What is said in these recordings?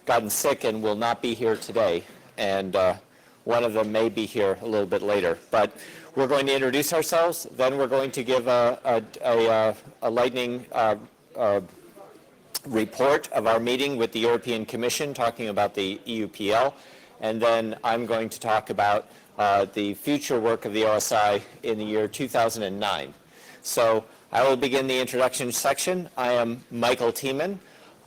gotten sick and will not be here today, and one of them may be here a little bit later. But we're going to introduce ourselves, then we're going to give a lightning report of our meeting with the European Commission talking about the EUPL, and then I'm going to talk about the future work of the OSI in the year 2009. So I will begin the introduction section. I am Michael Tiemann.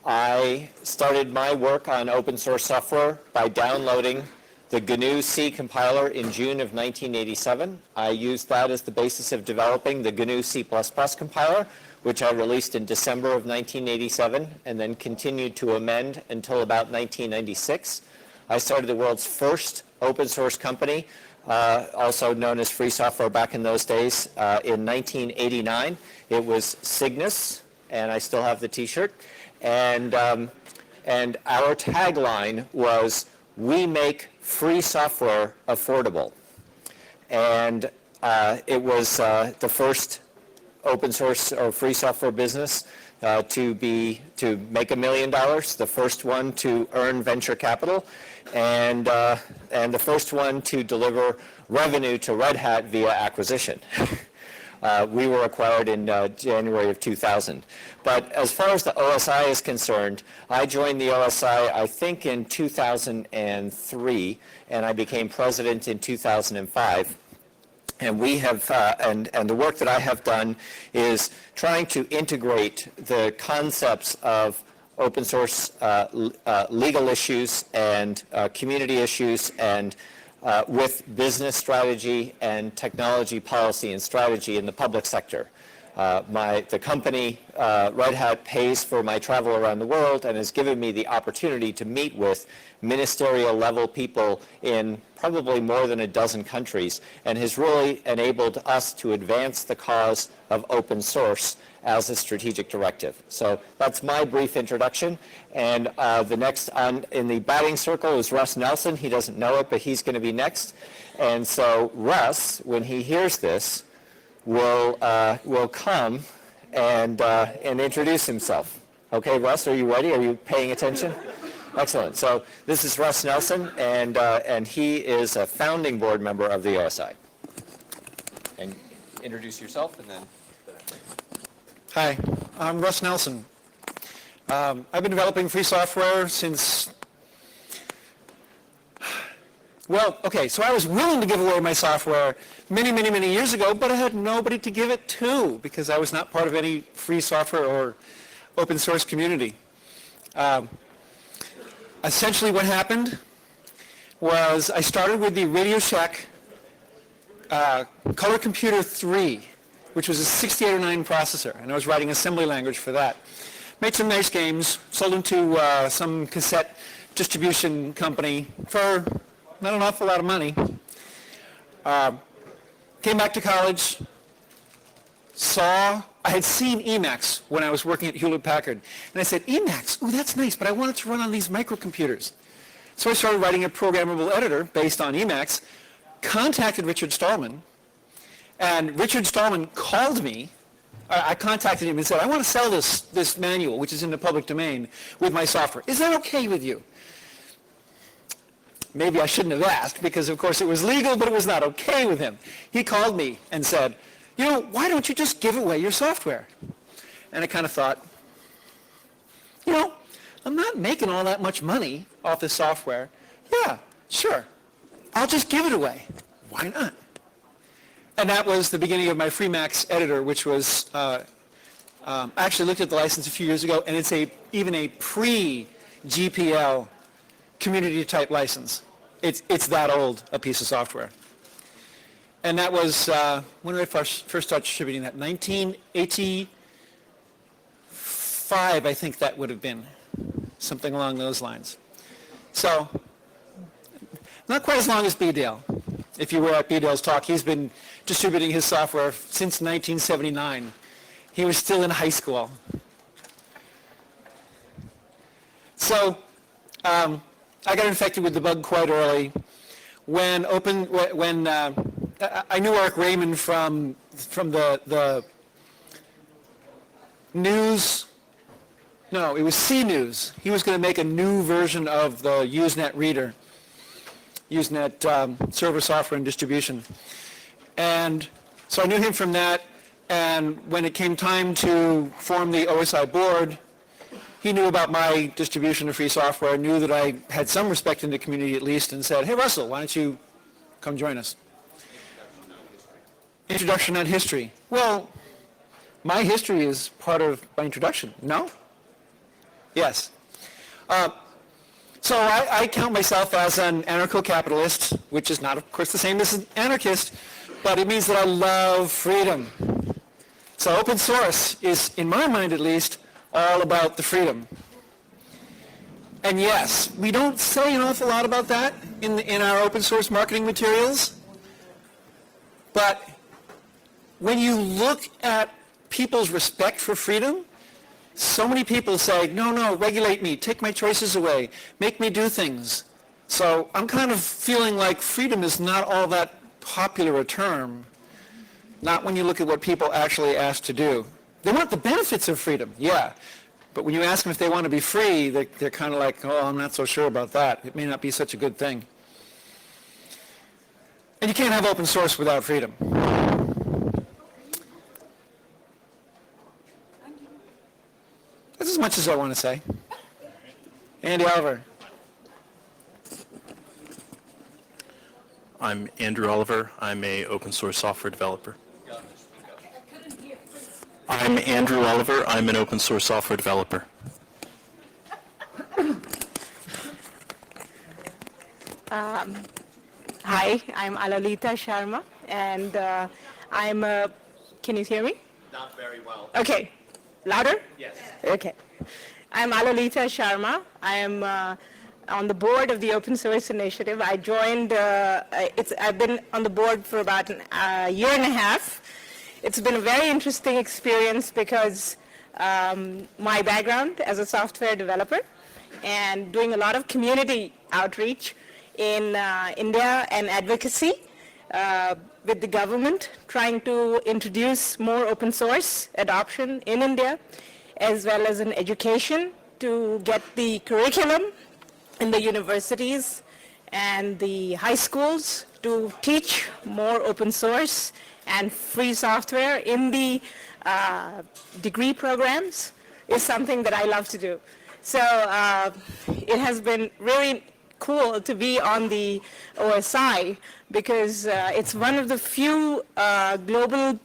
I started my work on open source software by downloading the GNU-C compiler in June of 1987. I used that as the basis of developing the GNU-C++ compiler, which I released in December of 1987 and then continued to amend until about 1996. I started the world's first open source company, also known as free software back in those days, in 1989. It was Cygnus, and I still have the t-shirt. And our tagline was, "We make free software affordable." And it was the first open source or free software business to make $1 million, the first one to earn venture capital, and the first one to deliver revenue to Red Hat via acquisition. We were acquired in January of 2000. But as far as the OSI is concerned, I joined the OSI, I think, in 2003, and I became president in 2005. And we have, and the work that I have done is trying to integrate the concepts of open source legal issues and community issues and with business strategy and technology policy and strategy in the public sector. The company, Red Hat, pays for my travel around the world and has given me the opportunity to meet with ministerial level people in probably more than a dozen countries, and has really enabled us to advance the cause of open source as a strategic directive. So that's my brief introduction. And the next in the batting circle is Russ Nelson. He doesn't know it, but he's going to be next. And so Russ, when he hears this, will come and introduce himself. Okay, Russ, are you ready? Are you paying attention? Excellent. So this is Russ Nelson, and he is a founding board member of the OSI. And introduce yourself, and then. Hi, I'm Russ Nelson. I've been developing free software since, well, okay, so I was willing to give away my software many years ago, but I had nobody to give it to because I was not part of any free software or open source community. Essentially what happened was I started with the Radio Shack Color Computer 3, which was a 6809 processor, and I was writing assembly language for that. Made some nice games, sold them to some cassette distribution company for not an awful lot of money. Came back to college, I had seen Emacs when I was working at Hewlett-Packard, and I said, Emacs, ooh, that's nice, but I want it to run on these microcomputers. So I started writing a programmable editor based on Emacs, contacted Richard Stallman, and Richard Stallman called me. I contacted him and said, I want to sell this manual, which is in the public domain, with my software. Is that okay with you? Maybe I shouldn't have asked, because of course it was legal, but it was not okay with him. He called me and said, why don't you just give away your software? And I kind of thought, I'm not making all that much money off this software. Yeah, sure. I'll just give it away. Why not? And that was the beginning of my FreeMax editor, which was, I actually looked at the license a few years ago, and it's even a pre-GPL community type license. It's that old a piece of software. And that was, when did I first start distributing that? 1985, I think that would have been. Something along those lines. So, not quite as long as B-Dale. If you were at B-Dale's talk, he's been distributing his software since 1979. He was still in high school. So, I got infected with the bug quite early. When I knew Eric Raymond from the news No, it was CNews. He was going to make a new version of the Usenet reader, Usenet server software and distribution. And so I knew him from that, and when it came time to form the OSI board, he knew about my distribution of free software, knew that I had some respect in the community at least, and said, hey, Russell, why don't you come join us? Introduction on history. Well, my history is part of my introduction. No? Yes. So I count myself as an anarcho-capitalist, which is not, of course, the same as an anarchist, but it means that I love freedom. So open source is, in my mind at least, all about the freedom. And yes, we don't say an awful lot about that in our open source marketing materials, but when you look at people's respect for freedom, so many people say, no, regulate me, take my choices away, make me do things. So I'm kind of feeling like freedom is not all that popular a term, not when you look at what people actually ask to do. They want the benefits of freedom, yeah. But when you ask them if they want to be free, they're kind of like, oh, I'm not so sure about that. It may not be such a good thing. And you can't have open source without freedom. That's as much as I want to say. Andy Oliver. I'm Andrew Oliver. I'm a open source software developer. I'm Andrew Oliver. I'm an open source software developer. Hi, I'm Alalita Sharma, and I'm a, can you hear me? Not very well. Okay, louder? Yes. Okay. I'm Alalita Sharma. I am on the board of the Open Source Initiative. I joined, I've been on the board for about a year and a half. It's been a very interesting experience because my background as a software developer and doing a lot of community outreach in India and advocacy with the government, trying to introduce more open source adoption in India, as well as in education to get the curriculum in the universities and the high schools to teach more open source and free software in the degree programs is something that I love to do. So it has been really cool to be on the OSI because it's one of the few global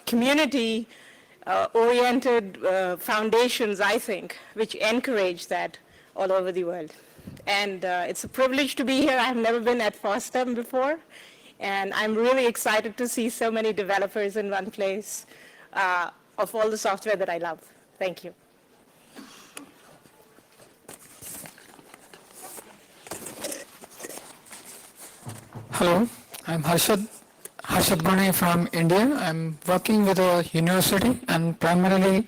community-oriented foundations, I think, which encourage that all over the world. And it's a privilege to be here. I've never been at FOSDEM before, and I'm really excited to see so many developers in one place of all the software that I love. Thank you. Hello, I'm Harshad Gune from India. I'm working with a university and primarily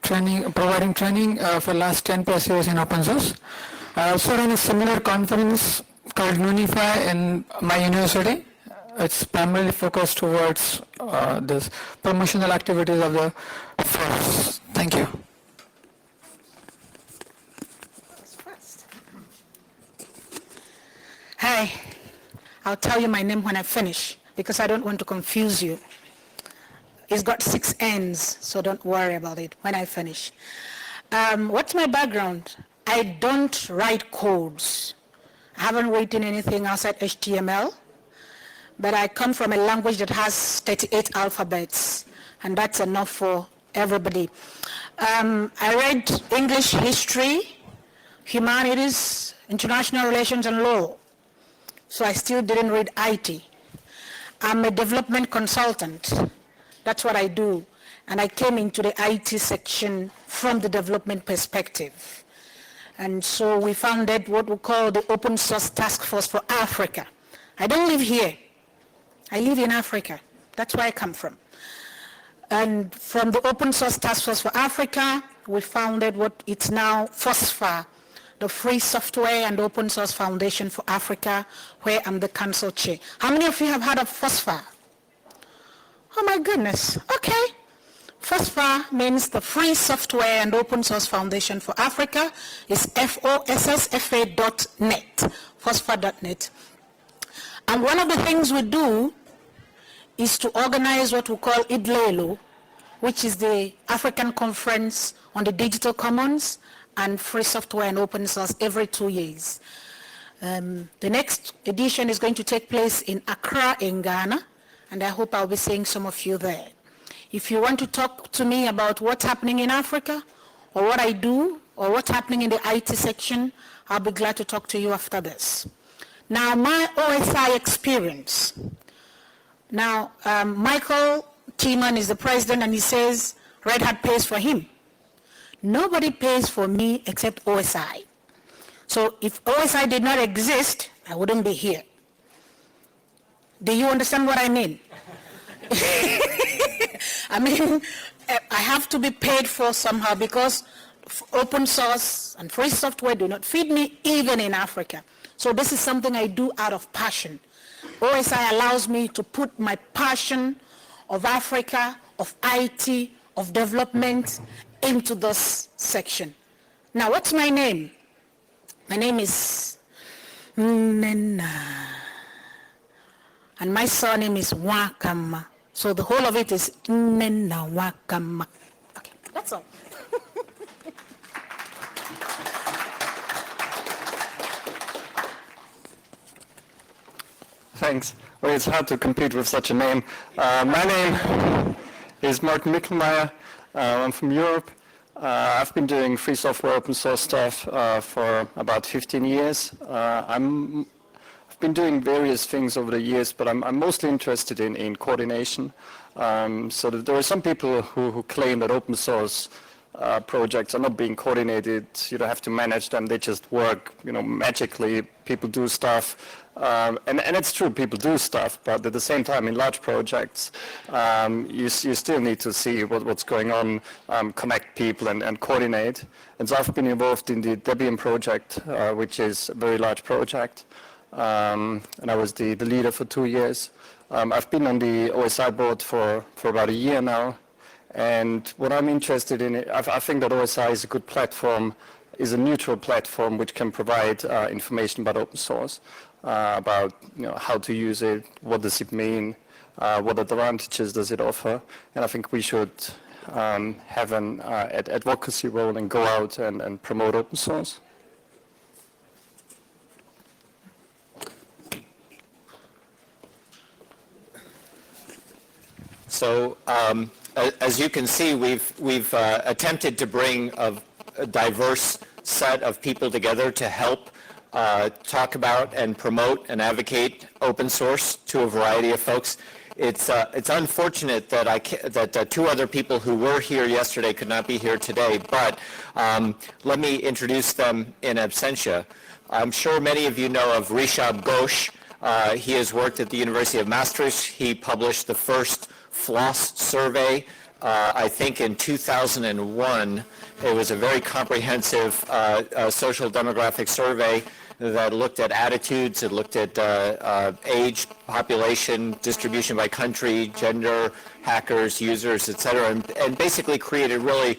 providing training for last 10 plus years in open source. I also run a similar conference called Unify in my university. It's primarily focused towards this promotional activities of the force. Thank you. Hi, I'll tell you my name when I finish because I don't want to confuse you. It's got 6 N's, so don't worry about it when I finish. What's my background? I don't write codes. I haven't written anything outside HTML, but I come from a language that has 38 alphabets, and that's enough for everybody. I read English history, humanities, international relations, and law. So I still didn't read IT. I'm a development consultant. That's what I do. And I came into the IT section from the development perspective. And so we founded what we call the Open Source Task Force for Africa. I don't live here. I live in Africa. That's where I come from. And from the Open Source Task Force for Africa, we founded what it's now FOSFA, the Free Software and Open Source Foundation for Africa, where I'm the council chair. How many of you have heard of FOSFA? Oh my goodness, okay. FOSFA means the Free Software and Open Source Foundation for Africa. It's FOSSFA.net, FOSFA.net. And one of the things we do is to organize what we call IDLELO, which is the African Conference on the Digital Commons and Free Software and Open Source every 2 years. The next edition is going to take place in Accra in Ghana, and I hope I'll be seeing some of you there. If you want to talk to me about what's happening in Africa, or what I do, or what's happening in the IT section, I'll be glad to talk to you after this. Now, my OSI experience. Now, Michael Tiemann is the president, and he says Red Hat pays for him. Nobody pays for me except OSI. So if OSI did not exist, I wouldn't be here. Do you understand what I mean? I mean, I have to be paid for somehow because open source and free software do not feed me even in Africa. So this is something I do out of passion. OSI allows me to put my passion of Africa, of IT, of development into this section. Now, what's my name? My name is Nena. And my surname is Wakama. So the whole of it is Nena Wakama. Okay, that's all. Thanks. Well, it's hard to compete with such a name. My name is Martin Mickelmeier. I'm from Europe. I've been doing free software open source stuff for about 15 years. I've been doing various things over the years, but I'm mostly interested in coordination. So that there are some people who claim that open source projects are not being coordinated. You don't have to manage them. They just work, magically. People do stuff. And it's true, people do stuff, but at the same time, in large projects, you still need to see what's going on, connect people and coordinate. And so I've been involved in the Debian project, which is a very large project. And I was the leader for 2 years. I've been on the OSI board for about a year now. And what I'm interested in, I think that OSI is a good platform, is a neutral platform which can provide information about open source, about how to use it, what does it mean, what advantages does it offer. And I think we should have an advocacy role and go out and promote open source. So as you can see, we've attempted to bring a diverse set of people together to help talk about and promote and advocate open source to a variety of folks. It's unfortunate that two other people who were here yesterday could not be here today, but let me introduce them in absentia. I'm sure many of you know of Rishab Ghosh. He has worked at the University of Maastricht. He published the first FLOSS survey, I think in 2001. It was a very comprehensive social demographic survey that looked at attitudes, it looked at age, population, distribution by country, gender, hackers, users, etc., and basically created really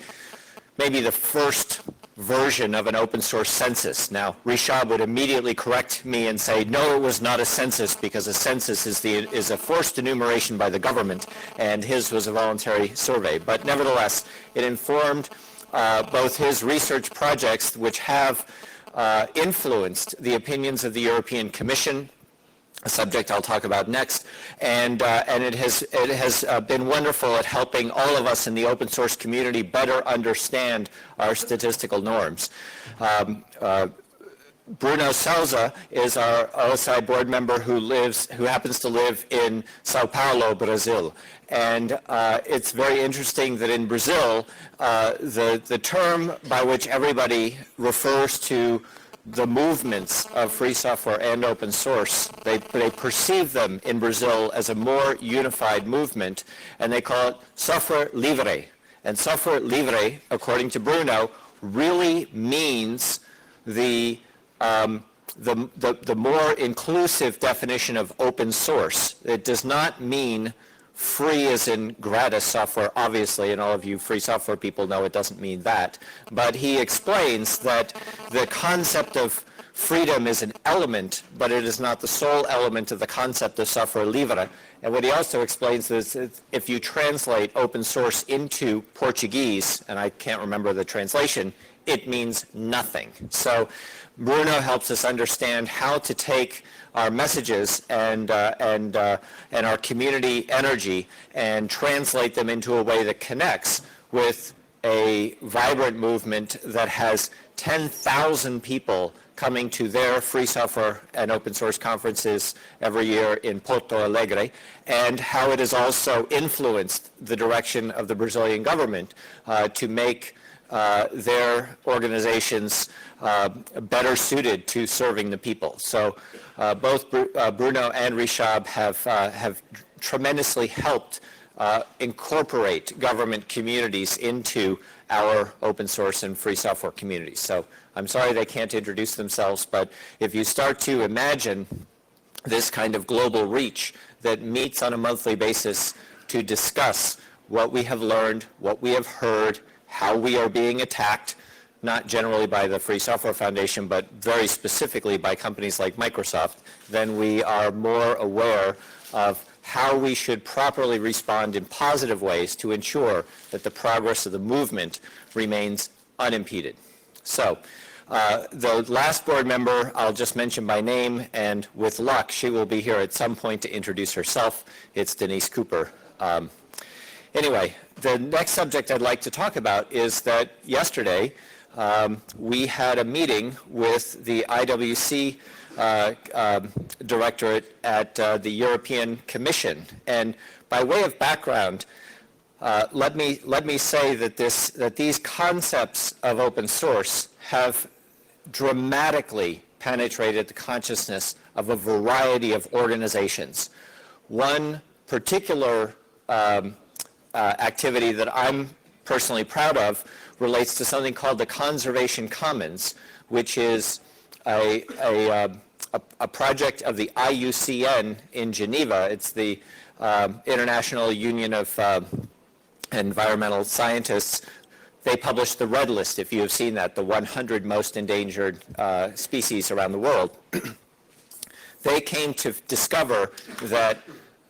maybe the first version of an open source census. Now, Rishab would immediately correct me and say, no, it was not a census, because a census is a forced enumeration by the government, and his was a voluntary survey. But nevertheless, it informed both his research projects, which have influenced the opinions of the European Commission, a subject I'll talk about next, and it has been wonderful at helping all of us in the open source community better understand our statistical norms. Bruno Souza is our OSI board member who happens to live in Sao Paulo, Brazil. And it's very interesting that in Brazil, the term by which everybody refers to the movements of free software and open source, they perceive them in Brazil as a more unified movement, and they call it software livre. And software livre, according to Bruno, really means the more inclusive definition of open source. It does not mean free as in gratis software, obviously, and all of you free software people know it doesn't mean that. But he explains that the concept of freedom is an element, but it is not the sole element of the concept of software livre. And what he also explains is if you translate open source into Portuguese, and I can't remember the translation, it means nothing. So Bruno helps us understand how to take our messages and our community energy and translate them into a way that connects with a vibrant movement that has 10,000 people coming to their free software and open source conferences every year in Porto Alegre, and how it has also influenced the direction of the Brazilian government to make their organizations better suited to serving the people. So both Bruno and Rishab have tremendously helped incorporate government communities into our open source and free software communities. So I'm sorry they can't introduce themselves, but if you start to imagine this kind of global reach that meets on a monthly basis to discuss what we have learned, what we have heard, how we are being attacked, not generally by the Free Software Foundation, but very specifically by companies like Microsoft, then we are more aware of how we should properly respond in positive ways to ensure that the progress of the movement remains unimpeded. So the last board member I'll just mention by name, and with luck she will be here at some point to introduce herself. It's Denise Cooper. Anyway, the next subject I'd like to talk about is that yesterday we had a meeting with the IWC directorate at the European Commission. And by way of background, let me say that these concepts of open source have dramatically penetrated the consciousness of a variety of organizations. One particular activity that I'm personally proud of relates to something called the Conservation Commons, which is a project of the IUCN in Geneva. It's the International Union of Environmental Scientists. They published the Red List, if you have seen that, the 100 most endangered species around the world. They came to discover that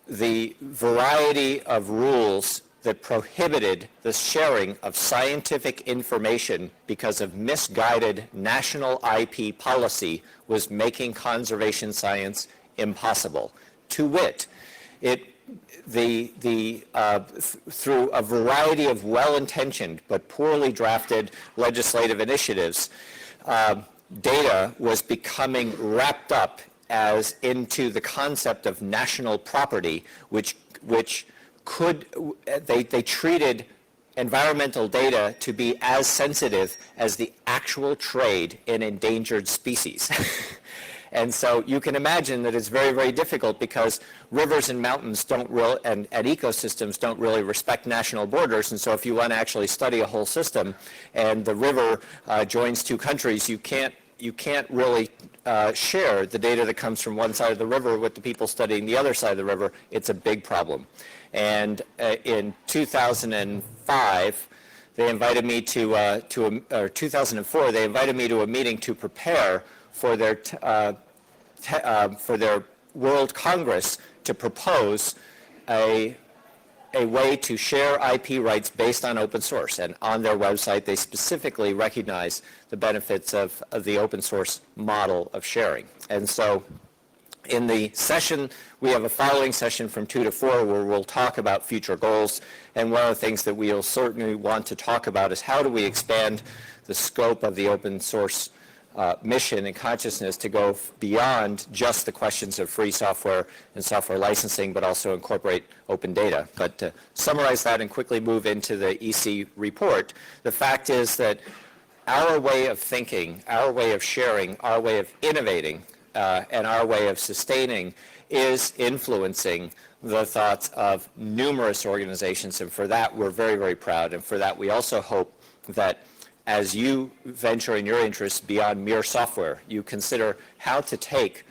the variety of rules that prohibited the sharing of scientific information because of misguided national IP policy was making conservation science impossible. To wit, through a variety of well-intentioned but poorly drafted legislative initiatives, data was becoming wrapped up as into the concept of national property, which they treated environmental data to be as sensitive as the actual trade in endangered species. And so you can imagine that it's very, very difficult because rivers and mountains and ecosystems don't really respect national borders. And so if you want to actually study a whole system and the river joins two countries, you can't really share the data that comes from one side of the river with the people studying the other side of the river. It's a big problem. And in 2005, they invited me or 2004, they invited me to a meeting to prepare for their World Congress to propose a way to share IP rights based on open source. And on their website, they specifically recognize the benefits of the open source model of sharing. And so in the session, we have a following session from 2 to 4 where we'll talk about future goals. And one of the things that we'll certainly want to talk about is how do we expand the scope of the open source mission and consciousness to go beyond just the questions of free software and software licensing, but also incorporate open data. But to summarize that and quickly move into the EC report, the fact is that our way of thinking, our way of sharing, our way of innovating, and our way of sustaining is influencing the thoughts of numerous organizations. And for that, we're very, very proud. And for that, we also hope that as you venture in your interests beyond mere software, you consider how to take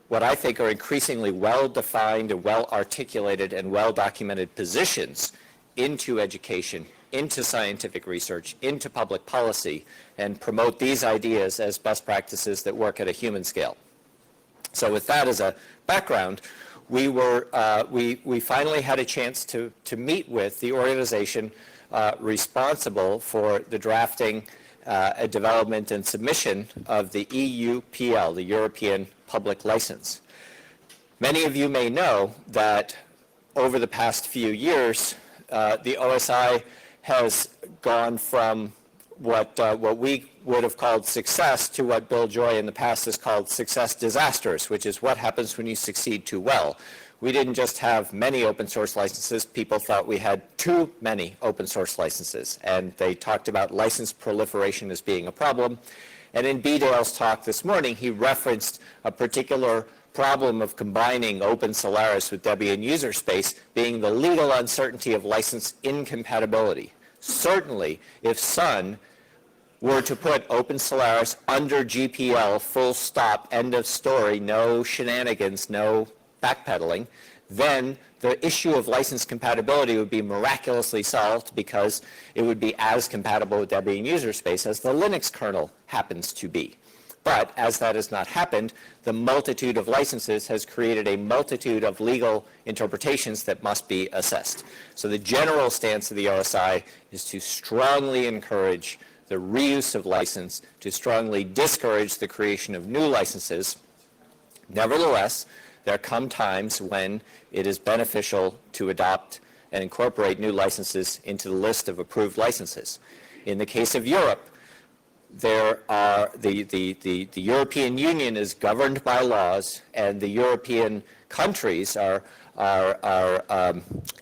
what I think are increasingly well-defined and well-articulated and well-documented positions into education, into scientific research, into public policy, and promote these ideas as best practices that work at a human scale. So with that as a background, we finally had a chance to meet with the organization responsible for the drafting, development, and submission of the EUPL, the European Public License. Many of you may know that over the past few years, the OSI has gone from what we would have called success to what Bill Joy in the past has called success disasters, which is what happens when you succeed too well. We didn't just have many open source licenses. People thought we had too many open source licenses, and they talked about license proliferation as being a problem. And in B. Dale's talk this morning, he referenced a particular problem of combining Open Solaris with Debian user space being the legal uncertainty of license incompatibility. Certainly, if Sun were to put Open Solaris under GPL, full stop, end of story, no shenanigans, no backpedaling, then the issue of license compatibility would be miraculously solved because it would be as compatible with Debian user space as the Linux kernel happens to be. But as that has not happened, the multitude of licenses has created a multitude of legal interpretations that must be assessed. So the general stance of the OSI is to strongly encourage the reuse of license, to strongly discourage the creation of new licenses. Nevertheless, there come times when it is beneficial to adopt and incorporate new licenses into the list of approved licenses. In the case of Europe, there are the European Union is governed by laws, and the European countries are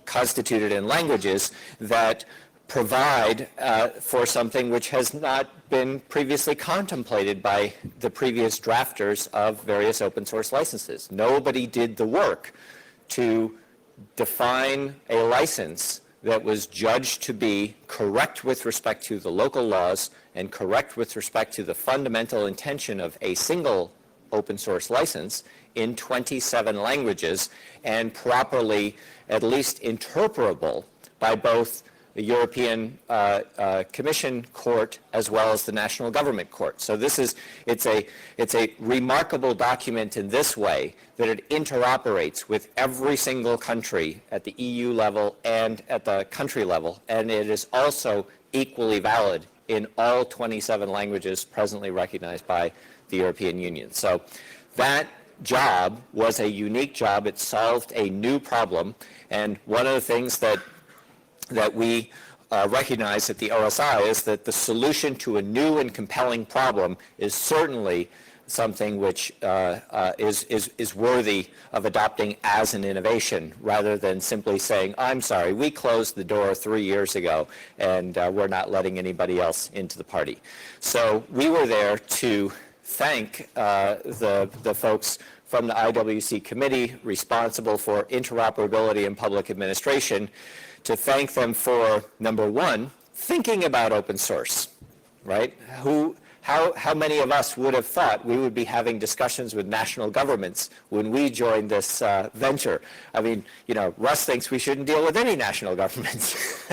constituted in languages that provide for something which has not been previously contemplated by the previous drafters of various open source licenses. Nobody did the work to define a license that was judged to be correct with respect to the local laws and correct with respect to the fundamental intention of a single open source license in 27 languages and properly at least interpretable by both the European Commission Court as well as the National Government Court. So it's a remarkable document in this way that it interoperates with every single country at the EU level and at the country level, and it is also equally valid in all 27 languages presently recognized by the European Union. So that job was a unique job. It solved a new problem, and one of the things that we recognize at the OSI is that the solution to a new and compelling problem is certainly something which is worthy of adopting as an innovation rather than simply saying, I'm sorry, we closed the door 3 years ago and we're not letting anybody else into the party. So we were there to thank the folks from the IWC committee responsible for interoperability and public administration, to thank them for, number one, thinking about open source, right? How many of us would have thought we would be having discussions with national governments when we joined this venture? I mean, you know, Russ thinks we shouldn't deal with any national governments.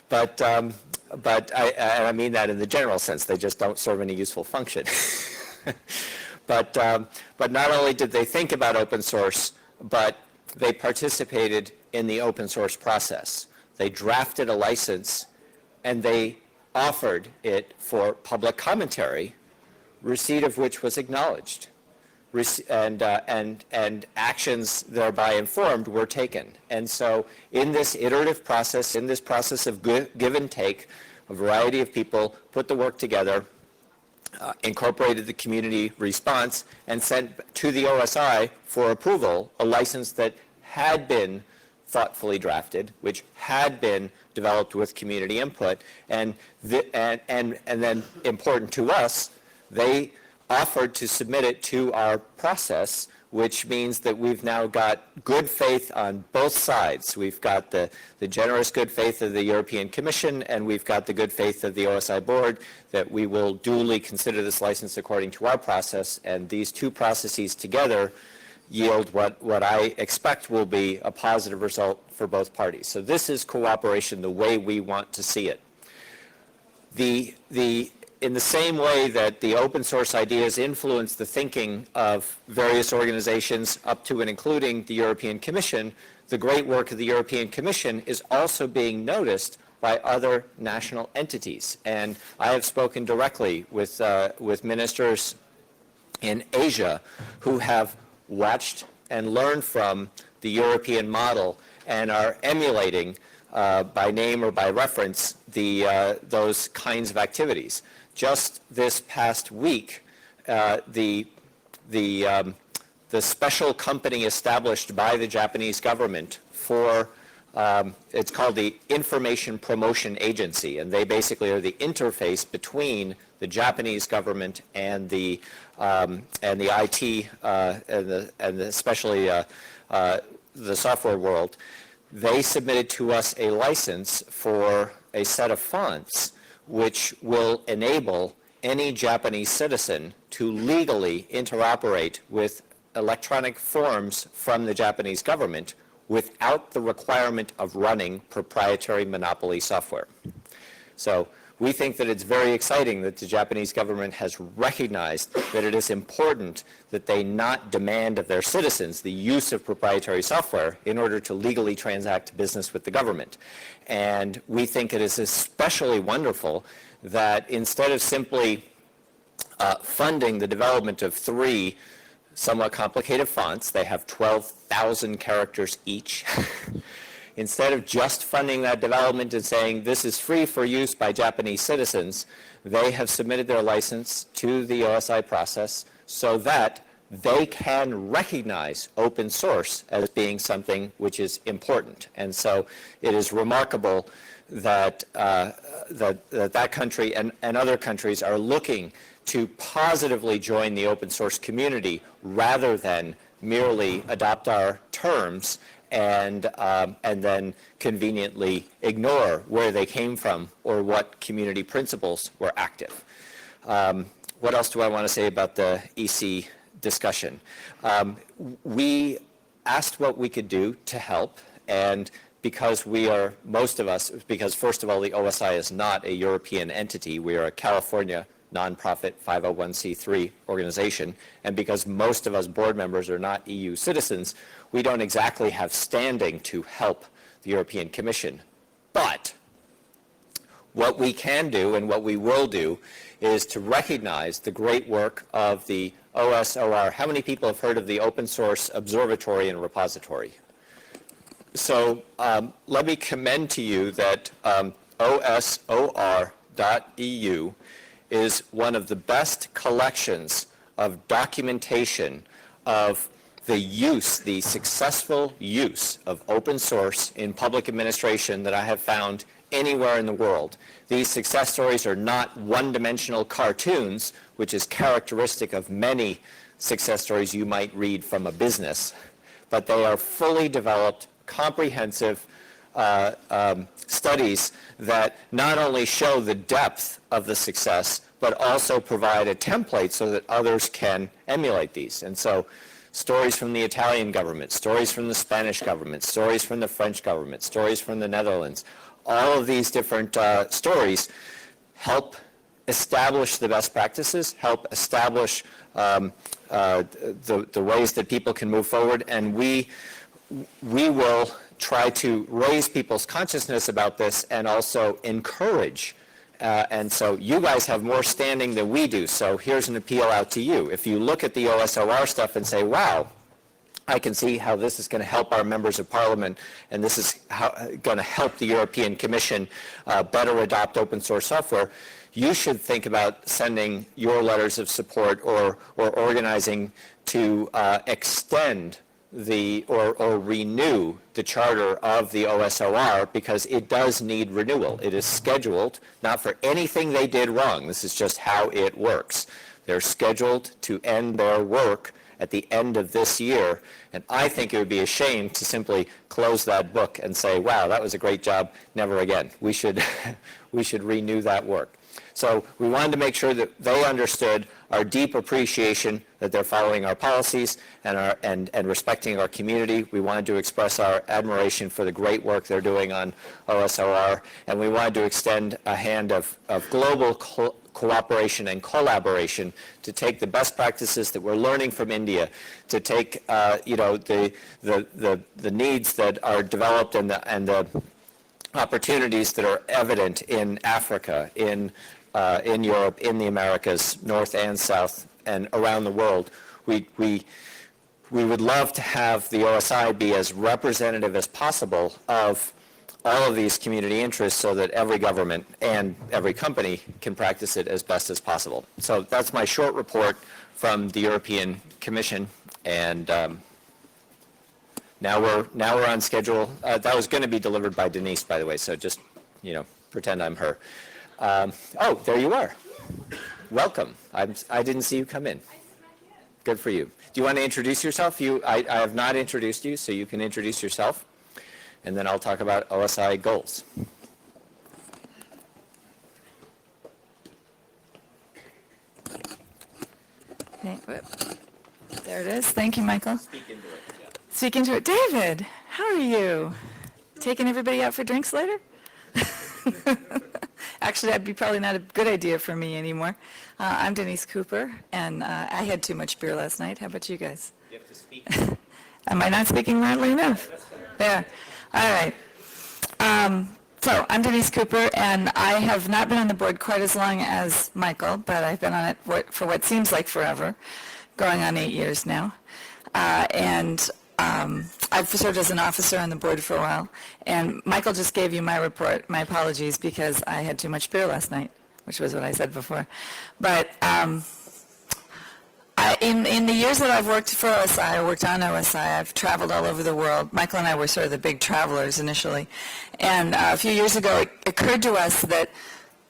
But I mean that in the general sense. They just don't serve any useful function. But not only did they think about open source, but they participated in the open source process. They drafted a license and they offered it for public commentary, receipt of which was acknowledged, and actions thereby informed were taken. And so in this iterative process, in this process of give and take, a variety of people put the work together, incorporated the community response, and sent to the OSI for approval a license that had been thoughtfully drafted, which had been developed with community input, and then important to us, they offered to submit it to our process which means that we've now got good faith on both sides. We've got the generous good faith of the European Commission, and we've got the good faith of the OSI board that we will duly consider this license according to our process, and these two processes together yield what I expect will be a positive result for both parties. So this is cooperation the way we want to see it. In the same way that the open source ideas influence the thinking of various organizations up to and including the European Commission, the great work of the European Commission is also being noticed by other national entities. And I have spoken directly with ministers in Asia who have watched and learned from the European model and are emulating by name or by reference those kinds of activities. Just this past week, the special company established by the Japanese government for, it's called the Information Promotion Agency, and they basically are the interface between the Japanese government and the IT and especially the software world. They submitted to us a license for a set of fonts which will enable any Japanese citizen to legally interoperate with electronic forms from the Japanese government without the requirement of running proprietary monopoly software. So we think that it's very exciting that the Japanese government has recognized that it is important that they not demand of their citizens the use of proprietary software in order to legally transact business with the government. And we think it is especially wonderful that instead of simply funding the development of 3 somewhat complicated fonts, they have 12,000 characters each, instead of just funding that development and saying this is free for use by Japanese citizens, they have submitted their license to the OSI process so that they can recognize open source as being something which is important. And so it is remarkable that that country and other countries are looking to positively join the open source community rather than merely adopt our terms and then conveniently ignore where they came from or what community principles were active. What else do I want to say about the EC discussion? We asked what we could do to help, and because we are, most of us, because first of all, the OSI is not a European entity, we are a California nonprofit 501c3 organization, and because most of us board members are not EU citizens, we don't exactly have standing to help the European Commission. But what we can do and what we will do is to recognize the great work of the OSOR. How many people have heard of the Open Source Observatory and Repository? So let me commend to you that OSOR.eu is one of the best collections of documentation of the successful use of open source in public administration that I have found anywhere in the world. These success stories are not one-dimensional cartoons, which is characteristic of many success stories you might read from a business, but they are fully developed, comprehensive studies that not only show the depth of the success, but also provide a template so that others can emulate these. And so stories from the Italian government, stories from the Spanish government, stories from the French government, stories from the Netherlands, all of these different stories help establish the best practices, help establish the ways that people can move forward, and we will try to raise people's consciousness about this and also encourage. And so you guys have more standing than we do, so here's an appeal out to you. If you look at the OSOR stuff and say, wow, I can see how this is going to help our members of parliament, and this is going to help the European Commission better adopt open source software, you should think about sending your letters of support or organizing to extend or renew the charter of the OSOR, because it does need renewal. It is scheduled, not for anything they did wrong. This is just how it works. They're scheduled to end their work at the end of this year. And I think it would be a shame to simply close that book and say, wow, that was a great job, never again. We should, we should renew that work. So we wanted to make sure that they understood our deep appreciation that they're following our policies and respecting our community. We wanted to express our admiration for the great work they're doing on OSRR, and we wanted to extend a hand of global cooperation and collaboration to take the best practices that we're learning from India, to take the needs that are developed and the opportunities that are evident in Africa, in Europe, in the Americas, North and South, and around the world. We would love to have the OSI be as representative as possible of all of these community interests so that every government and every company can practice it as best as possible. So that's my short report from the European Commission, and now we're on schedule. That was going to be delivered by Denise, by the way, so just, pretend I'm her. Oh, there you are. Welcome. I didn't see you come in. Good for you. Do you want to introduce yourself? I have not introduced you, so you can introduce yourself, and then I'll talk about OSI goals. There it is. Thank you, Michael. Speak into it. David, how are you? Taking everybody out for drinks later? Actually, that'd be probably not a good idea for me anymore. I'm Denise Cooper, and I had too much beer last night. How about you guys? You have to speak. Am I not speaking loudly enough? Yeah. All right. So I'm Denise Cooper, and I have not been on the board quite as long as Michael, but I've been on it for what seems like forever, going on 8 years now. I've served as an officer on the board for a while, and Michael just gave you my report. My apologies, because I had too much beer last night, which was what I said before. But in the years that I've worked for OSI, or worked on OSI, I've traveled all over the world. Michael and I were sort of the big travelers initially. And a few years ago, it occurred to us that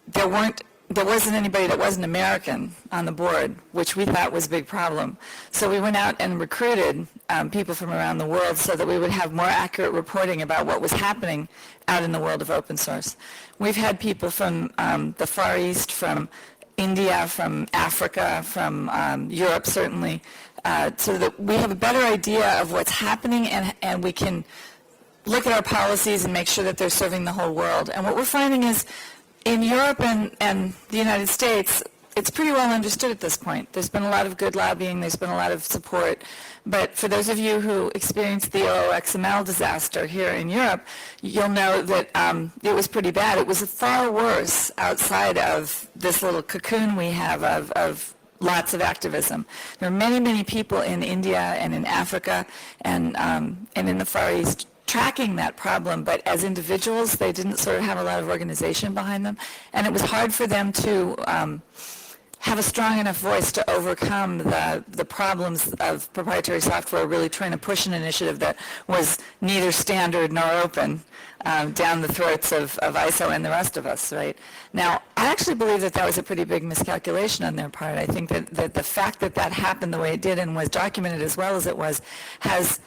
there wasn't anybody that wasn't American on the board, which we thought was a big problem. So we went out and recruited people from around the world so that we would have more accurate reporting about what was happening out in the world of open source. We've had people from the Far East, from India, from Africa, from Europe certainly, so that we have a better idea of what's happening, and we can look at our policies and make sure that they're serving the whole world. And what we're finding is in Europe and the United States, it's pretty well understood at this point. There's been a lot of good lobbying, there's been a lot of support, but for those of you who experienced the OXML disaster here in Europe, you'll know that it was pretty bad. It was far worse outside of this little cocoon we have of lots of activism. There are many, many people in India and in Africa and in the Far East tracking that problem, but as individuals, they didn't sort of have a lot of organization behind them, and it was hard for them to have a strong enough voice to overcome the problems of proprietary software really trying to push an initiative that was neither standard nor open down the throats of ISO and the rest of us, right? Now, I actually believe that was a pretty big miscalculation on their part. I think that the fact that happened the way it did and was documented as well as it was has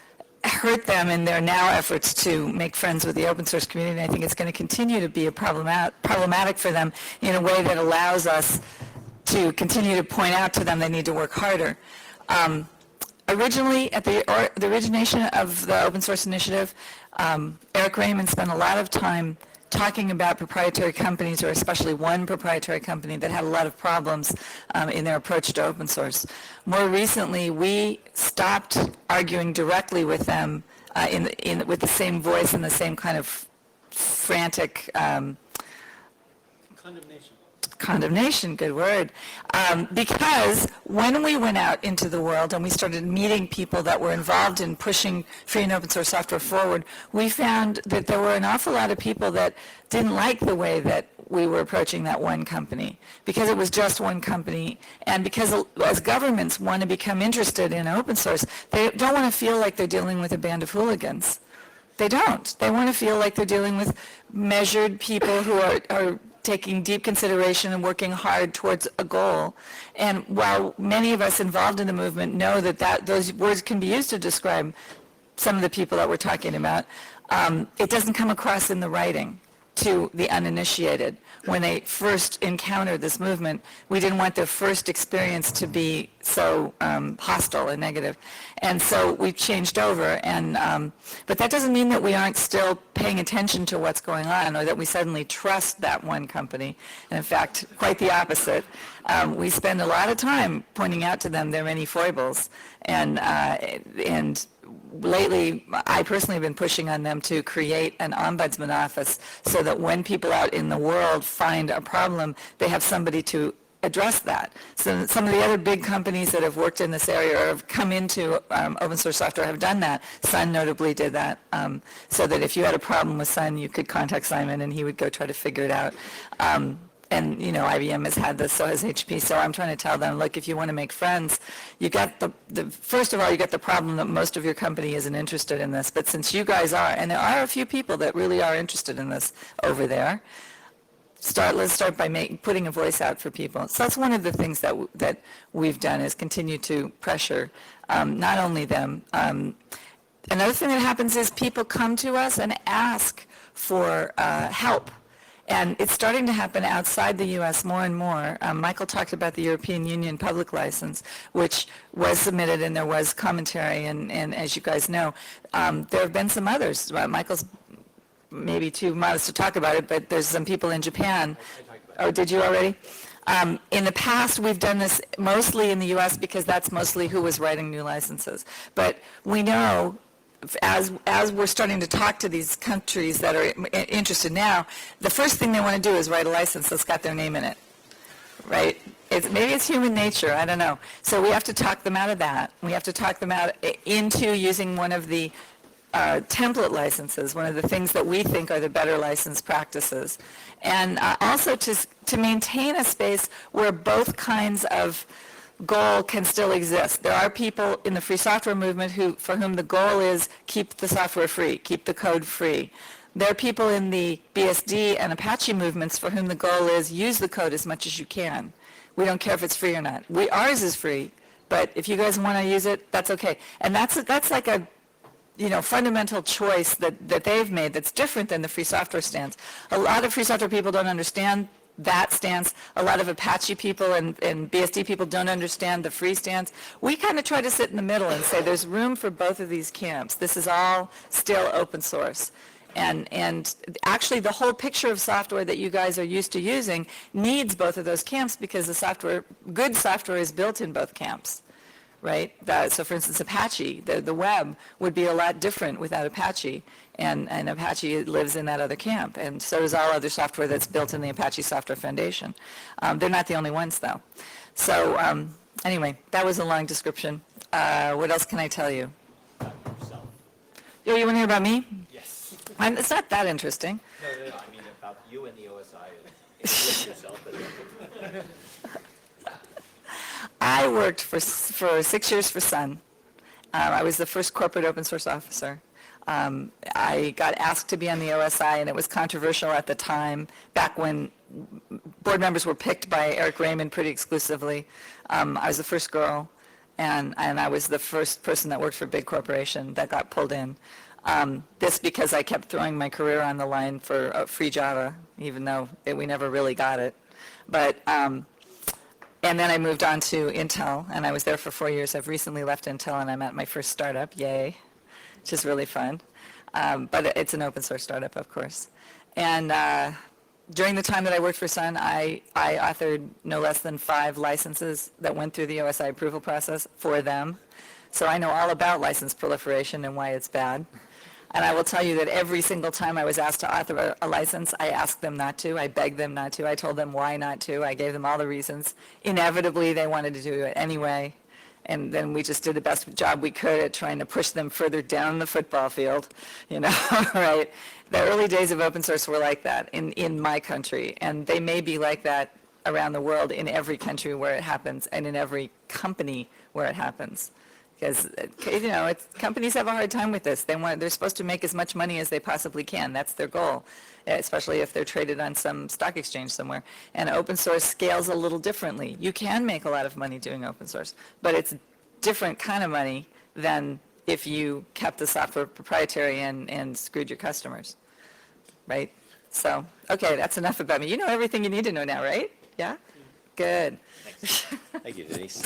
hurt them in their now efforts to make friends with the open source community. And I think it's going to continue to be problematic for them in a way that allows us to continue to point out to them they need to work harder. Originally, at the origination of the open source initiative, Eric Raymond spent a lot of time talking about proprietary companies, or especially one proprietary company that had a lot of problems in their approach to open source. More recently, we stopped arguing directly with them with the same voice and the same kind of frantic condemnation, good word, because when we went out into the world and we started meeting people that were involved in pushing free and open source software forward, we found that there were an awful lot of people that didn't like the way that we were approaching that one company, because it was just one company, and because as governments want to become interested in open source, they don't want to feel like they're dealing with a band of hooligans. They don't. They want to feel like they're dealing with measured people who are taking deep consideration and working hard towards a goal. And while many of us involved in the movement know that those words can be used to describe some of the people that we're talking about, it doesn't come across in the writing to the uninitiated. When they first encountered this movement, we didn't want their first experience to be so hostile and negative. And so we've changed over, but that doesn't mean that we aren't still paying attention to what's going on or that we suddenly trust that one company. And in fact, quite the opposite. We spend a lot of time pointing out to them their many foibles, and lately, I personally have been pushing on them to create an ombudsman office so that when people out in the world find a problem, they have somebody to address that. So some of the other big companies that have worked in this area or have come into open source software have done that. Sun notably did that, so that if you had a problem with Sun, you could contact Simon and he would go try to figure it out. And, IBM has had this, so has HP. So I'm trying to tell them, look, if you want to make friends, you got first of all, you got the problem that most of your company isn't interested in this. But since you guys are, and there are a few people that really are interested in this over there, let's start by putting a voice out for people. So that's one of the things that we've done is continue to pressure not only them. Another thing that happens is people come to us and ask for help. And it's starting to happen outside the U.S. more and more. Michael talked about the European Union public license, which was submitted and there was commentary. And as you guys know, there have been some others. Michael's maybe too modest to talk about it, but there's some people in Japan. Oh, did you already? In the past, we've done this mostly in the U.S. because that's mostly who was writing new licenses. But we know as we're starting to talk to these countries that are interested now, the first thing they want to do is write a license that's got their name in it, right? Maybe it's human nature, I don't know. So we have to talk them out of that. We have to talk them out into using one of the template licenses, one of the things that we think are the better license practices. And also to maintain a space where both kinds of goal can still exist. There are people in the free software movement for whom the goal is keep the software free, keep the code free. There are people in the BSD and Apache movements for whom the goal is use the code as much as you can. We don't care if it's free or not. Ours is free, but if you guys want to use it, that's okay. And that's like a fundamental choice that they've made that's different than the free software stance. A lot of free software people don't understand that stance. A lot of Apache people and BSD people don't understand the free stance. We kind of try to sit in the middle and say there's room for both of these camps. This is all still open source. And actually the whole picture of software that you guys are used to using needs both of those camps because good software is built in both camps. Right? So for instance, Apache, the web would be a lot different without Apache, and Apache lives in that other camp, and so does all other software that's built in the Apache Software Foundation. They're not the only ones, though. So anyway, that was a long description. What else can I tell you? You want to hear about me? Yes. It's not that interesting. No, I mean about you and the OSI. Yourself. I worked for 6 years for Sun. I was the first corporate open source officer. I got asked to be on the OSI, and it was controversial at the time, back when board members were picked by Eric Raymond pretty exclusively. I was the first girl, and I was the first person that worked for a big corporation that got pulled in. This because I kept throwing my career on the line for free Java, even though we never really got it. But and then I moved on to Intel, and I was there for 4 years. I've recently left Intel, and I'm at my first startup, yay, which is really fun. But it's an open source startup, of course. And during the time that I worked for Sun, I authored no less than 5 licenses that went through the OSI approval process for them. So I know all about license proliferation and why it's bad. And I will tell you that every single time I was asked to author a license, I asked them not to. I begged them not to. I told them why not to. I gave them all the reasons. Inevitably, they wanted to do it anyway. And then we just did the best job we could at trying to push them further down the football field, right? The early days of open source were like that in my country. And they may be like that around the world in every country where it happens and in every company where it happens. because, companies have a hard time with this. They're supposed to make as much money as they possibly can. That's their goal, especially if they're traded on some stock exchange somewhere. And open source scales a little differently. You can make a lot of money doing open source, but it's different kind of money than if you kept the software proprietary and screwed your customers, right? So, okay, that's enough about me. You know everything you need to know now, right? Yeah? Good. Thank you, Denise.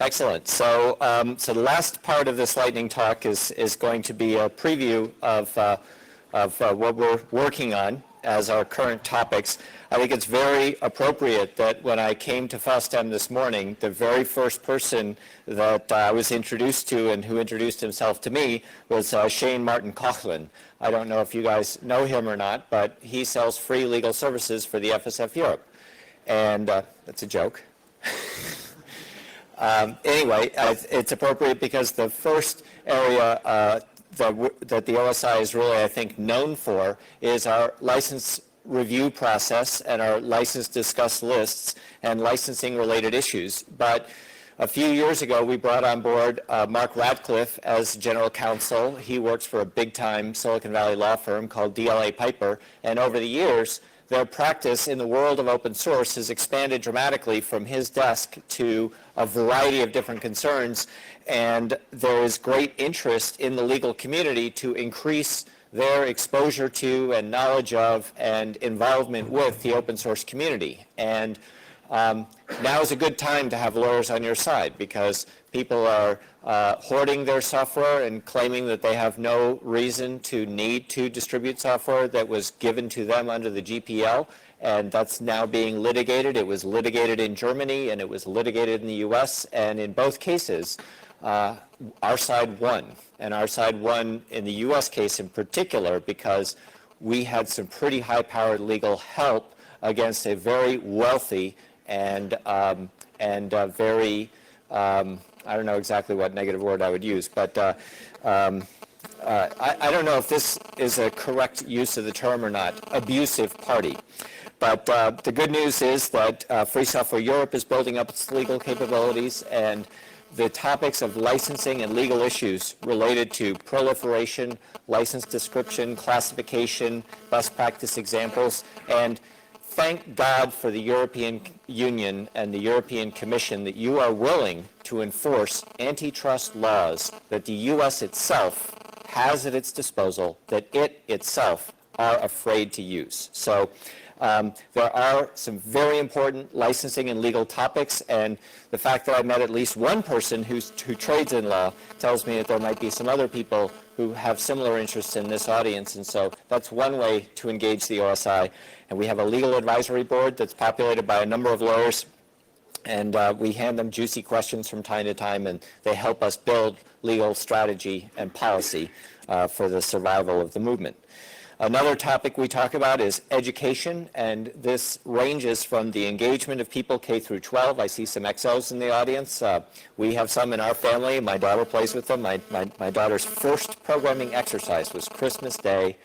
Excellent. So, so the last part of this lightning talk is going to be a preview of what we're working on as our current topics. I think it's very appropriate that when I came to FOSDEM this morning, the very first person that I was introduced to and who introduced himself to me was Shane Martin Coughlin. I don't know if you guys know him or not, but he sells free legal services for the FSF Europe. And that's a joke. Anyway, it's appropriate because the first area that the OSI is really, I think, known for is our license review process and our license discuss lists and licensing related issues. But a few years ago, we brought on board Mark Radcliffe as general counsel. He works for a big-time Silicon Valley law firm called DLA Piper, and over the years, their practice in the world of open source has expanded dramatically from his desk to a variety of different concerns, and there is great interest in the legal community to increase their exposure to and knowledge of and involvement with the open source community. And now is a good time to have lawyers on your side because people are hoarding their software and claiming that they have no reason to need to distribute software that was given to them under the GPL, and that's now being litigated. It was litigated in Germany and it was litigated in the US, and in both cases, our side won. And our side won in the US case in particular because we had some pretty high-powered legal help against a very wealthy and very I don't know exactly what negative word I would use, but I don't know if this is a correct use of the term or not, abusive party. But the good news is that Free Software Europe is building up its legal capabilities, and the topics of licensing and legal issues related to proliferation, license description, classification, best practice examples, and thank God for the European Union and the European Commission that you are willing to enforce antitrust laws that the U.S. itself has at its disposal, that it itself are afraid to use. So there are some very important licensing and legal topics, and the fact that I met at least one person who trades in law tells me that there might be some other people who have similar interests in this audience, and so that's one way to engage the OSI. And we have a legal advisory board that's populated by a number of lawyers, and we hand them juicy questions from time to time, and they help us build legal strategy and policy for the survival of the movement. Another topic we talk about is education, and this ranges from the engagement of people K through 12. I see some XOs in the audience. We have some in our family. My daughter plays with them. My daughter's first programming exercise was Christmas Day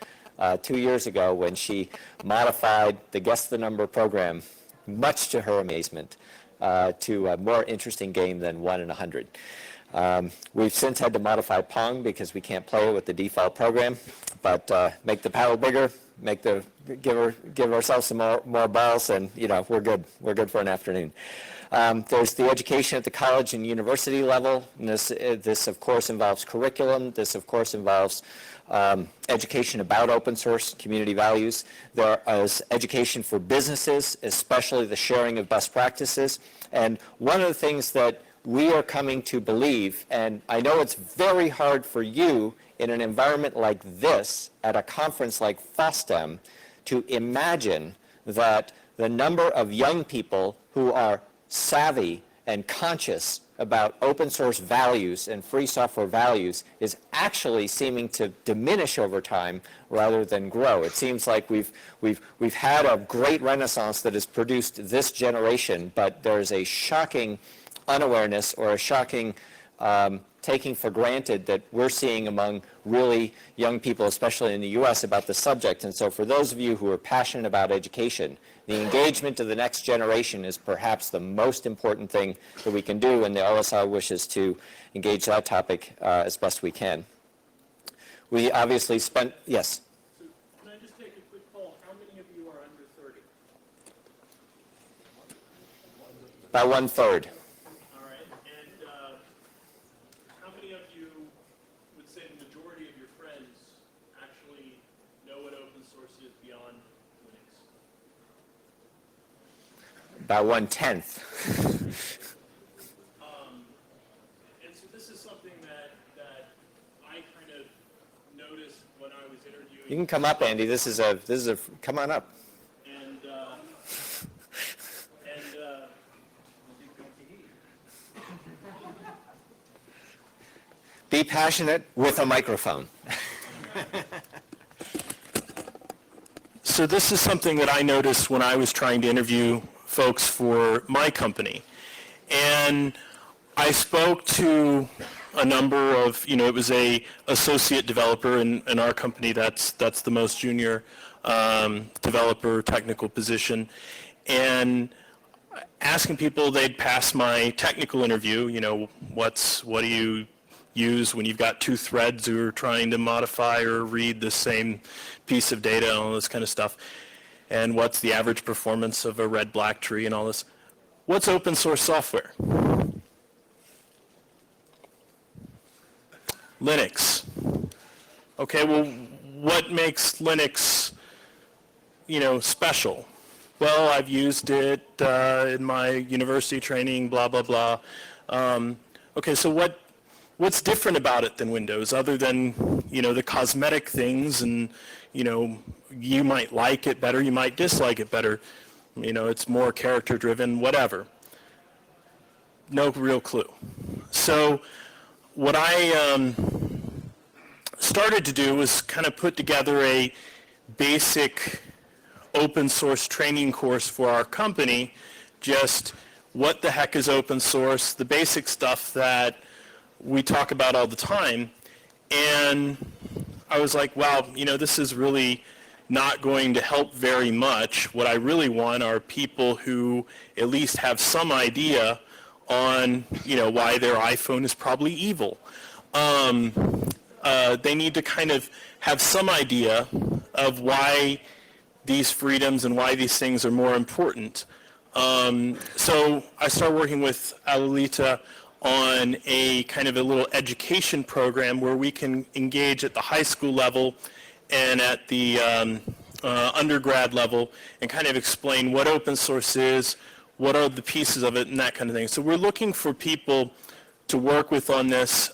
2 years ago when she modified the Guess the Number program, much to her amazement, to a more interesting game than 1 in 100. We've since had to modify Pong because we can't play it with the default program, but make the paddle bigger, give ourselves some more balls, and we're good. We're good for an afternoon. There's the education at the college and university level, and this of course involves curriculum. This of course involves education about open source, community values. There is education for businesses, especially the sharing of best practices. And one of the things that we are coming to believe, and I know it's very hard for you in an environment like this, at a conference like FOSDEM, to imagine that the number of young people who are savvy and conscious about open source values and free software values is actually seeming to diminish over time rather than grow. It seems like we've had a great renaissance that has produced this generation, but there's a shocking unawareness or a shocking taking for granted that we're seeing among really young people, especially in the U.S., about the subject. And so for those of you who are passionate about education, the engagement of the next generation is perhaps the most important thing that we can do, and the OSI wishes to engage that topic as best we can. We obviously spent, yes? So can I just take a quick poll? How many of you are under 30? About 1/3. All right. And how many of you would say the majority of your friends actually know what open source is beyond Linux? About 1/10. And so this is something that I kind of noticed when I was interviewing. You can come up, Andy. This is a, come on up. And Be passionate with a microphone. So this is something that I noticed when I was trying to interview folks for my company. And I spoke to a number of, it was a associate developer in our company. That's the most junior developer technical position. And asking people, they'd pass my technical interview, what do you use when you've got two threads who are trying to modify or read the same piece of data and all this kind of stuff. And what's the average performance of a red-black tree and all this. What's open source software? Linux. Okay, well, what makes Linux, special? Well, I've used it in my university training, blah, blah, blah. Okay, so what's different about it than Windows other than, the cosmetic things and, you might like it better, you might dislike it better. It's more character driven, whatever. No real clue. So what I started to do was kind of put together a basic open source training course for our company, just what the heck is open source, the basic stuff that we talk about all the time. And I was like, wow, this is really not going to help very much. What I really want are people who at least have some idea on, why their iPhone is probably evil. They need to kind of have some idea of why these freedoms and why these things are more important. So I started working with Alalita on a kind of a little education program where we can engage at the high school level and at the undergrad level and kind of explain what open source is, what are the pieces of it, and that kind of thing. So we're looking for people to work with on this.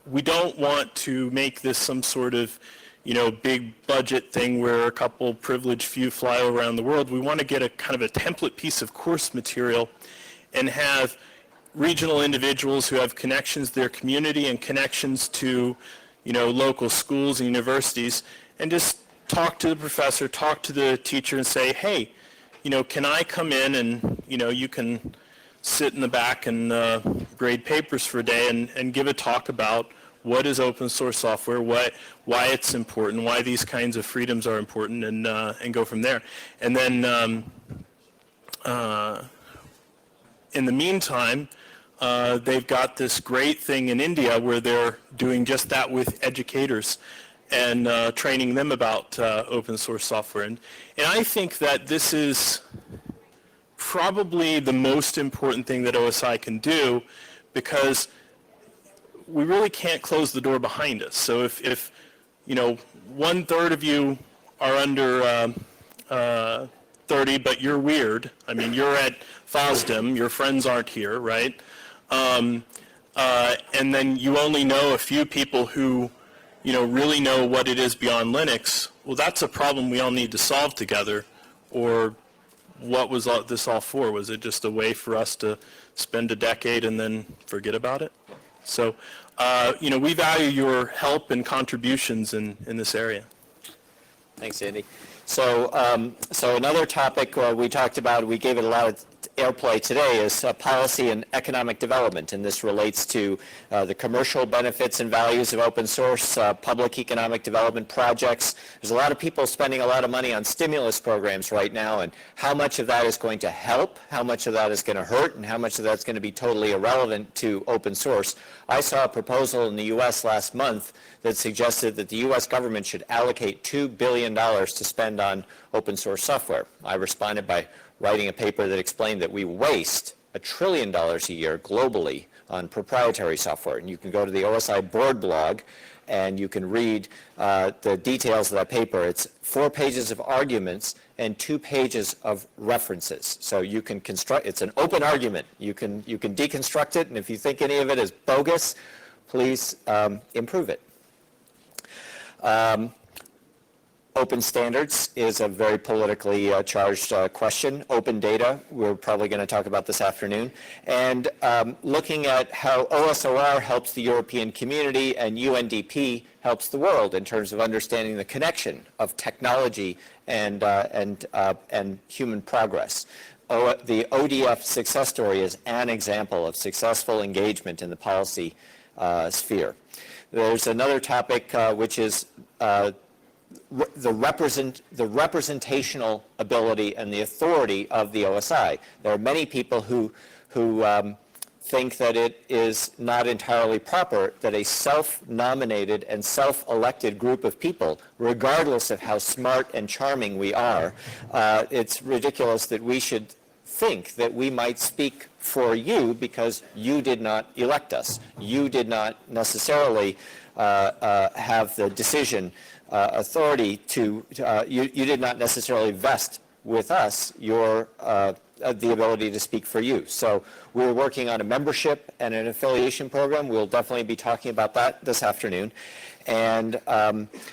We don't want to make this some sort of, big budget thing where a couple privileged few fly around the world. We want to get a kind of a template piece of course material and have regional individuals who have connections to their community and connections to, local schools and universities, and just talk to the professor, talk to the teacher and say, hey, can I come in and, you can sit in the back and grade papers for a day and give a talk about what is open source software, why it's important, why these kinds of freedoms are important, and go from there. And then in the meantime, they've got this great thing in India where they're doing just that with educators and training them about open source software. And I think that this is probably the most important thing that OSI can do, because we really can't close the door behind us. So if 1/3 of you are under 30, but you're weird, you're at FOSDEM, your friends aren't here, right? And then you only know a few people who, really know what it is beyond Linux, well, that's a problem we all need to solve together. Or what was this all for? Was it just a way for us to spend a decade and then forget about it? So, we value your help and contributions in this area. Thanks, Andy. So another topic we talked about, we gave it a lot of airplay today is policy and economic development, and this relates to the commercial benefits and values of open source, public economic development projects. There's a lot of people spending a lot of money on stimulus programs right now, and how much of that is going to help, how much of that is going to hurt, and how much of that's going to be totally irrelevant to open source. I saw a proposal in the U.S. last month that suggested that the U.S. government should allocate $2 billion to spend on open source software. I responded by writing a paper that explained that we waste $1 trillion a year globally on proprietary software. And you can go to the OSI board blog and you can read the details of that paper. It's 4 pages of arguments and 2 pages of references. So you can construct, it's an open argument. You can deconstruct it, and if you think any of it is bogus, please improve it. Open standards is a very politically charged question. Open data, we're probably going to talk about this afternoon. And looking at how OSOR helps the European community and UNDP helps the world in terms of understanding the connection of technology and human progress. The ODF success story is an example of successful engagement in the policy sphere. There's another topic which is the representational ability and the authority of the OSI. There are many people who think that it is not entirely proper that a self-nominated and self-elected group of people, regardless of how smart and charming we are, it's ridiculous that we should think that we might speak for you because you did not elect us. You did not necessarily have the decision authority to, you did not necessarily vest with us your the ability to speak for you. So we're working on a membership and an affiliation program. We'll definitely be talking about that this afternoon. And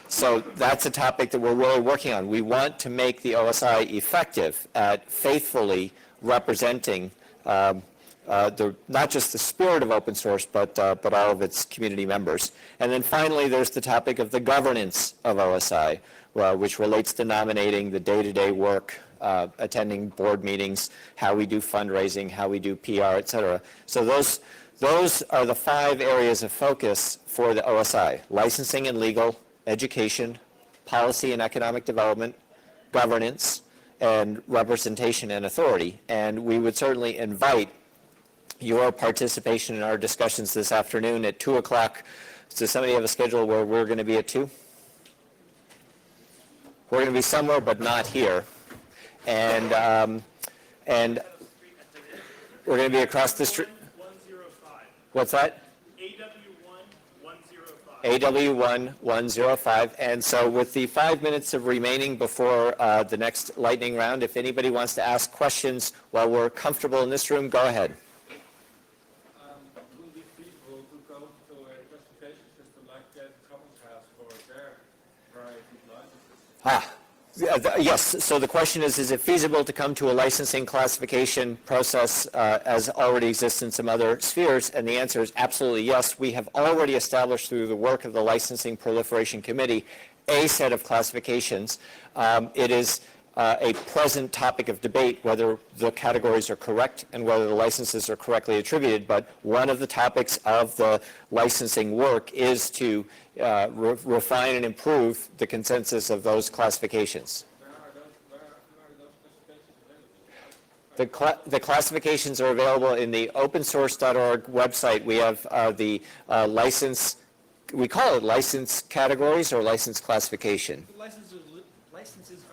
so that's a topic that we're really working on. We want to make the OSI effective at faithfully representing not just the spirit of open source, but all of its community members. And then finally, there's the topic of the governance of OSI, which relates to nominating, the day-to-day work, attending board meetings, how we do fundraising, how we do PR, et cetera. So those are the 5 areas of focus for the OSI: licensing and legal, education, policy and economic development, governance, and representation and authority. And we would certainly invite your participation in our discussions this afternoon at 2 o'clock. Does somebody have a schedule where we're going to be at 2? We're going to be somewhere, but not here. And we're going to be across the street. 105. What's that? AW1 105. AW1-105. And so with the 5 minutes of remaining before the next lightning round, if anybody wants to ask questions while we're comfortable in this room, go ahead. Will it be feasible to go to a classification system like that Commons has for their variety licenses? Yes, so the question is it feasible to come to a licensing classification process as already exists in some other spheres? And the answer is absolutely yes. We have already established through the work of the Licensing Proliferation Committee a set of classifications. It is a present topic of debate whether the categories are correct and whether the licenses are correctly attributed, but one of the topics of the licensing work is to refine and improve the consensus of those classifications. Where are those classifications available? The classifications are available in the opensource.org website. We have the license, we call it license categories or license classification. Licenses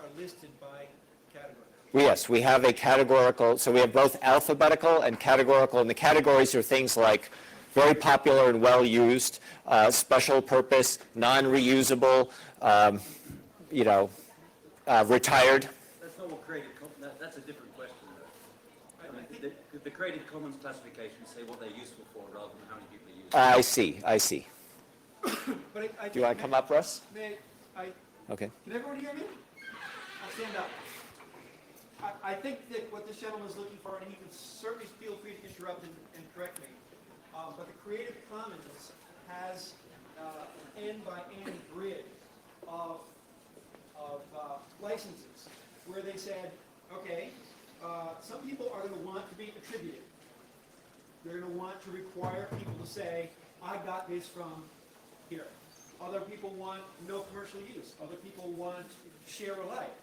are listed by category. Yes, we have a categorical, so we have both alphabetical and categorical, and the categories are things like very popular and well-used, special purpose, non-reusable, retired. That's not what Creative Commons, that's a different question though. I mean, the Creative Commons classifications say what they're useful for rather than how many people are using them. I see. But Do you want to come up, Russ? Okay. Can everyone hear me? I'll stand up. I think that what this gentleman is looking for, and he can certainly feel free to interrupt and correct me, but the Creative Commons has an end-by-end grid of licenses where they said, okay, some people are going to want to be attributed. They're going to want to require people to say, I got this from here. Other people want no commercial use. Other people want share alike.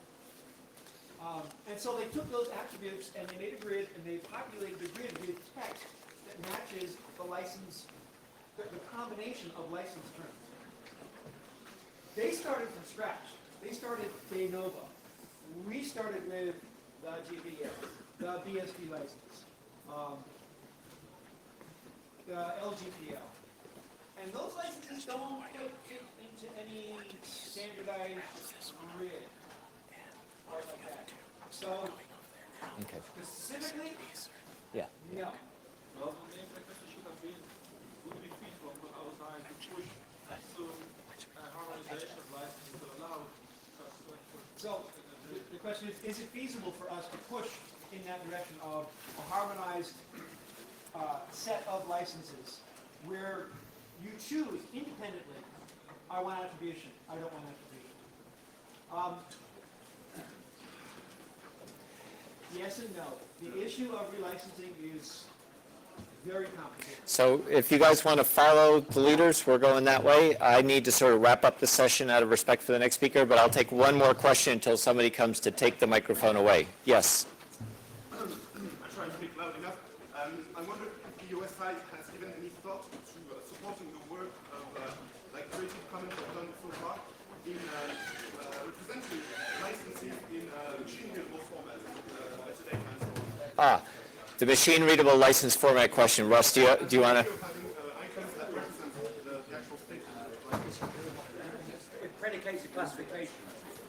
And so they took those attributes and they made a grid and they populated the grid with text that matches the license, the combination of license terms. They started from scratch. They started de novo. We started with the GBL, the BSD license, the LGPL. And those licenses don't fit into any standardized grid like that. So, specifically, Yeah. no. Well, the main question should have been, would it be feasible for our side to push to harmonization of licenses to allow So, the question is it feasible for us to push in that direction of a harmonized set of licenses where you choose independently, I want attribution, I don't want attribution. Yes and no. The issue of relicensing is very complicated. So if you guys want to follow the leaders, we're going that way. I need to sort of wrap up the session out of respect for the next speaker, but I'll take one more question until somebody comes to take the microphone away. Yes. I'm trying to speak loud enough. I wonder if the US side has given any thought to supporting the work of Creative Commons have done so far in representing licenses in machine-readable format today. The machine-readable license format question. Russ, do you want to? Icons that represent the actual state It predicates a classification.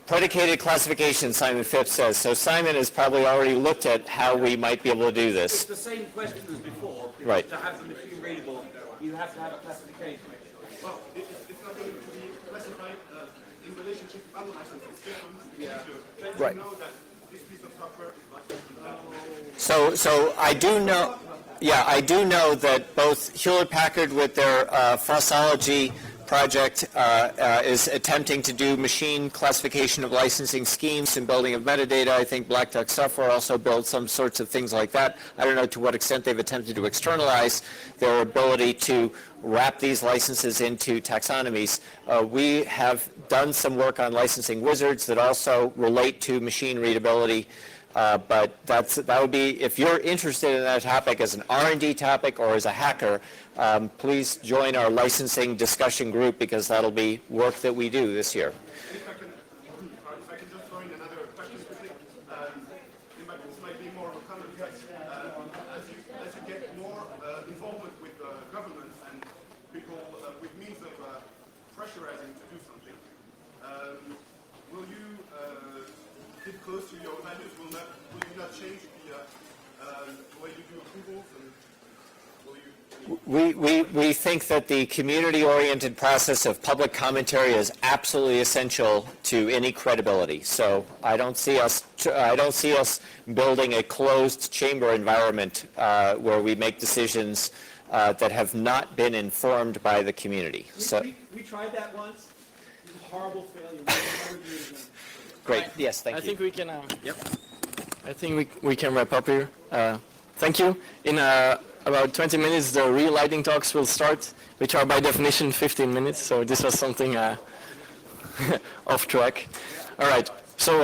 Predicated classification, Simon Phipps says. So Simon has probably already looked at how we might be able to do It's this. the same question as before. Because Right. to have the machine readable, you have to have a classification. Well, it's not going to be classified in relationship to other licenses. It's different. Let Right. you know that this piece of software is licensed. So I do know, yeah, I do know that both Hewlett-Packard with their FOSDEM project is attempting to do machine classification of licensing schemes and building of metadata. I think Black Duck Software also builds some sorts of things like that. I don't know to what extent they've attempted to externalize their ability to wrap these licenses into taxonomies. We have done some work on licensing wizards that also relate to machine readability. But that would be, if you're interested in that topic as an R&D topic or as a hacker, please join our licensing discussion group because that'll be work that we do this year. If I can just throw in another question quickly, this might be more of a comment, but as you get more involvement with governments and people with means of pressurizing to do something, will you keep close to your values? Will you not change the way you do approvals? And will you? We think that the community-oriented process of public commentary is absolutely essential to any credibility. So I don't see us building a closed chamber environment where we make decisions that have not been informed by the community. So We tried that once. It was a horrible failure. We'll never do it again. great. Yes, thank you. I think we can. I think we can wrap up here. Thank you. In about 20 minutes, the real lightning talks will start, which are by definition 15 minutes. So this was something off track. All right. So